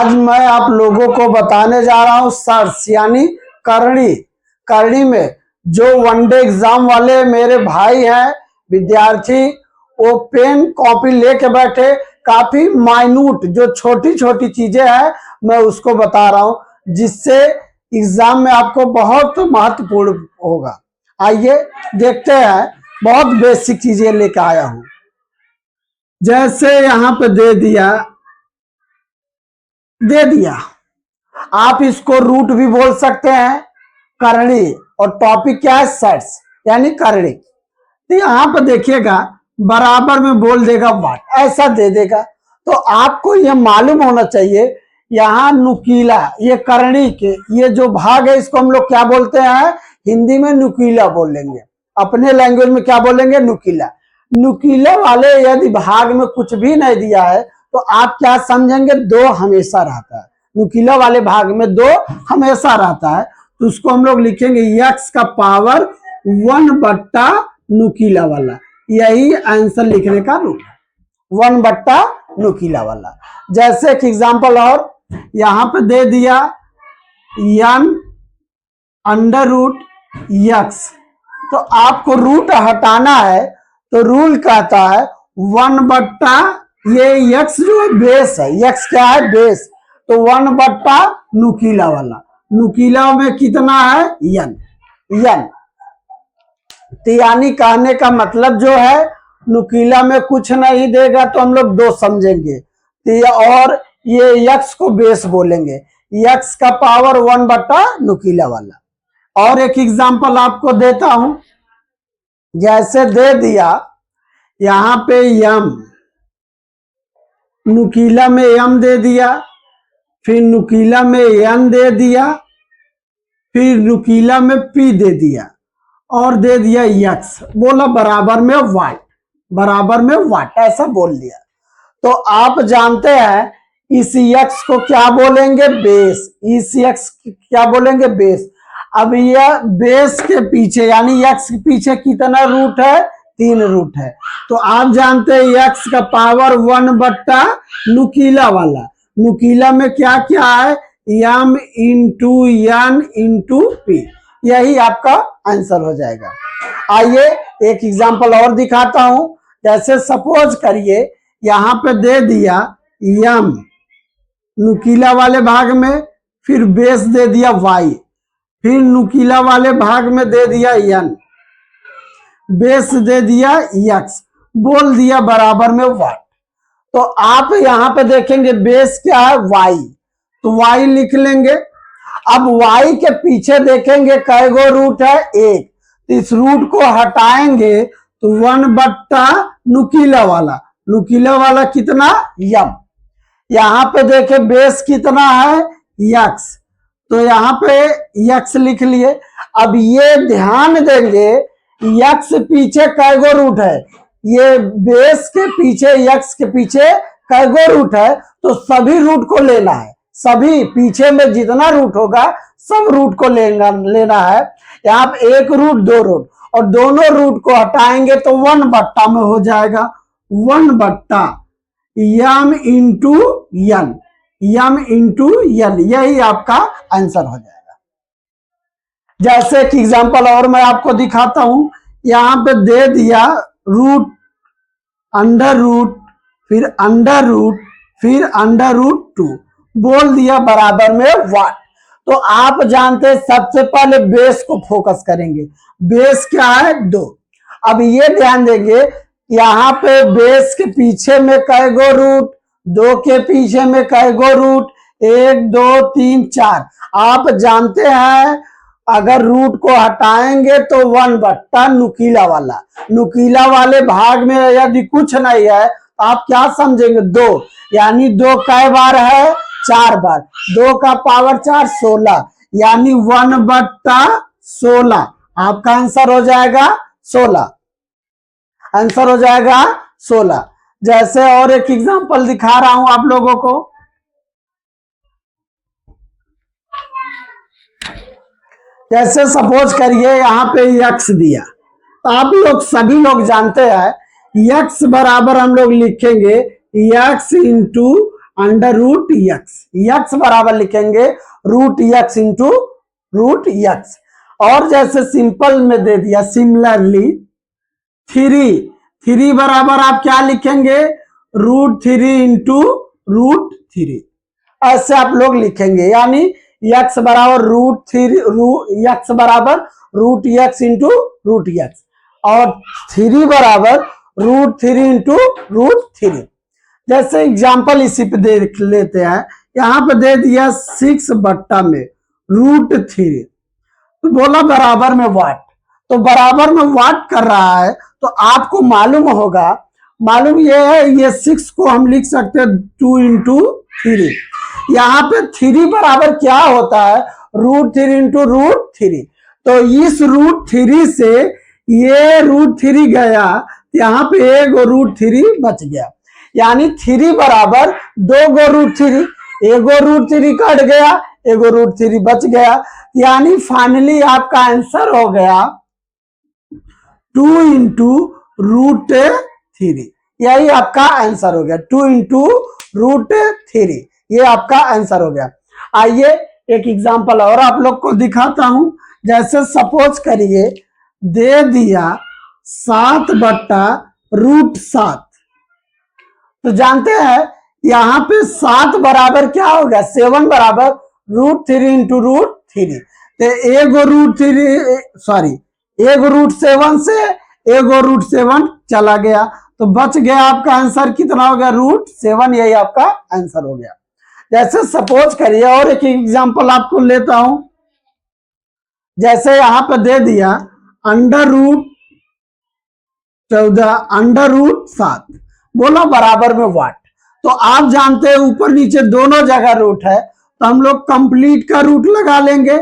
आज मैं आप लोगों को बताने जा रहा हूं सर्स यानी करणी। करणी में जो वनडे एग्जाम वाले मेरे भाई हैं विद्यार्थी, वो पेन कॉपी लेके बैठे, काफी माइन्यूट जो छोटी छोटी चीजें हैं मैं उसको बता रहा हूं, जिससे एग्जाम में आपको बहुत महत्वपूर्ण होगा। आइए देखते हैं, बहुत बेसिक चीजें लेके आया हूं। जैसे यहाँ पे दे दिया, आप इसको रूट भी बोल सकते हैं, करणी, और टॉपिक क्या है, सर्स यानी करणी। तो यहाँ पे देखिएगा बराबर में बोल देगा वाट, ऐसा दे देगा। तो आपको यह मालूम होना चाहिए यहाँ नुकीला, ये करणी के ये जो भाग है इसको हम लोग क्या बोलते हैं, हिंदी में नुकीला बोलेंगे, अपने लैंग्वेज में क्या बोलेंगे, नुकीला। नुकीले वाले यदि भाग में कुछ भी नहीं दिया है तो आप क्या समझेंगे, दो हमेशा रहता है। नुकीला वाले भाग में दो हमेशा रहता है, तो उसको हम लोग लिखेंगे x का पावर 1 बट्टा नुकीला वाला। यही आंसर लिखने का रूल है, 1 बट्टा नुकीला वाला। जैसे एक एग्जांपल और यहां पे दे दिया n अंडर रूट x, तो आपको रूट हटाना है तो रूल कहता है 1 बट्टा ये x जो बेस है, x क्या है, बेस, तो 1 बट्टा नुकीला वाला। नुकीला में कितना है, n। तो यानी कहने का मतलब जो है नुकीला में कुछ नहीं देगा तो हम लोग 2 समझेंगे, और ये x को बेस बोलेंगे, x का पावर 1 बट्टा नुकीला वाला। और एक एग्जांपल आपको देता हूं, जैसे दे दिया यहां पे m, नुकीला में m दे दिया, फिर नुकीला में n दे दिया, फिर नुकीला में p दे दिया, और दे दिया x, बोला बराबर में वाट, बराबर में वाट, ऐसा बोल दिया। तो आप जानते हैं इस x को क्या बोलेंगे, बेस। इस x क्या बोलेंगे, बेस। अब यह बेस के पीछे यानी x के पीछे कितना रूट है, 3 रूट है। तो आप जानते हैं x का पावर 1 बट्टा नुकीला वाला। नुकीला में क्या क्या है, m into n into p, यही आपका आंसर हो जाएगा। आइए एक एग्जांपल और दिखाता हूं। जैसे सपोज करिए यहां पे दे दिया m नुकीला वाले भाग में, फिर बेस दे दिया y, फिर नुकीला वाले भाग में दे दिया n, बेस दे दिया x, बोल दिया बराबर में वाट। तो आप यहां पे देखेंगे बेस क्या है, y, तो y लिख लेंगे। अब y के पीछे देखेंगे कै गो रूट है, 1, तो इस रूट को हटाएंगे तो 1 बट्टा नुकीला वाला, नुकीला वाला कितना, m। यहां पे देखे बेस कितना है, x, तो यहाँ पे x लिख लिए। अब ये ध्यान देंगे x पीछे कै गो रूट है, ये बेस के पीछे x के पीछे कै गो रूट है, तो सभी रूट को लेना है, सभी पीछे में जितना रूट होगा सब रूट को लेना है। यहाँ पे 1 रूट 2 रूट, और दोनों रूट को हटाएंगे तो 1 बट्टा में हो जाएगा, 1 बट्टा m into n, m into n, यही आपका आंसर हो जाएगा। जैसे एक एग्जांपल और मैं आपको दिखाता हूं, यहां पे दे दिया रूट अंडर रूट, फिर अंडर रूट, फिर अंडर रूट 2, बोल दिया बराबर में वाट। तो आप जानते हैं सबसे पहले बेस को फोकस करेंगे, बेस क्या है, 2। अब ये ध्यान देंगे यहाँ पे बेस के पीछे में कै गो रूट, 2 के पीछे में कै गो रूट, 1 2 3 4। आप जानते हैं अगर रूट को हटाएंगे तो 1 बट्टा नुकीला वाला, नुकीला वाले भाग में यदि कुछ नहीं है तो आप क्या समझेंगे, 2, यानी 2 कै बार है, 4 बार, 2 का पावर 4 16, यानी 1 बट्टा 16, आपका आंसर हो जाएगा 16, आंसर हो जाएगा 16। जैसे और एक एग्जांपल दिखा रहा हूं आप लोगों को, जैसे सपोज करिए यहां पे x दिया, तो आप लोग सभी लोग जानते हैं x बराबर हम लोग लिखेंगे x into under root x, x बराबर लिखेंगे root x into root x. और जैसे सिंपल में दे दिया सिमिलरली थ्री बराबर आप क्या लिखेंगे √3 इंटू √3, ऐसे आप लोग लिखेंगे, यानी यक्स बराबर यक्स बराबर root x into root x और 3 बराबर √3 इंटू √3। जैसे एग्जाम्पल इसी पे देख लेते हैं, यहां पे दे दिया 6 बट्टा में √3, तो बोला बराबर में वाट, तो बराबर में वाट कर रहा है तो आपको मालूम होगा, मालूम ये है ये 6 को हम लिख सकते हैं 2 इंटू 3, यहाँ पे 3 बराबर क्या होता है √3 इंटू √3, तो इस √3 से ये √3 गया, यहाँ पे एक √3 बच गया, यानी 3 बराबर 2 गो √3, एगो √3 कट गया, एगो √3 बच गया, यानी फाइनली आपका आंसर हो गया 2 इंटू √3, यही आपका आंसर हो गया 2 इंटू √3, ये आपका आंसर हो गया। आइए एक एग्जांपल और आप लोग को दिखाता हूं, जैसे सपोज करिए दे दिया 7 बट्टा √7, तो जानते हैं यहां पे 7 बराबर क्या होगा 7 बराबर √3 इंटू √3, तो एगो √7 से एगो √7 चला गया, तो बच गया आपका आंसर कितना हो गया √7, यही आपका आंसर हो गया। जैसे सपोज करिए और एक एग्जांपल आपको लेता हूं, जैसे यहां पर दे दिया √14 बोला बराबर में वाट, तो आप जानते हैं ऊपर नीचे दोनों जगह रूट है, तो हम लोग कंप्लीट का रूट लगा लेंगे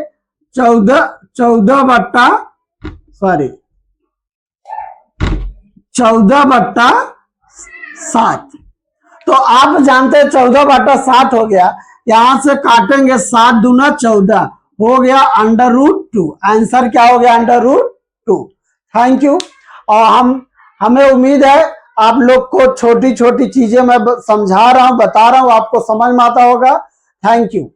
14 बट्टा 7, तो आप जानते हैं 14 बट्टा 7 हो गया, यहां से काटेंगे 7 दूना 14 हो गया √2, आंसर क्या हो गया √2। Thank you. और हमें उम्मीद है आप लोग को छोटी छोटी चीजें मैं समझा रहा हूं, बता रहा हूं, आपको समझ में आता होगा। Thank you.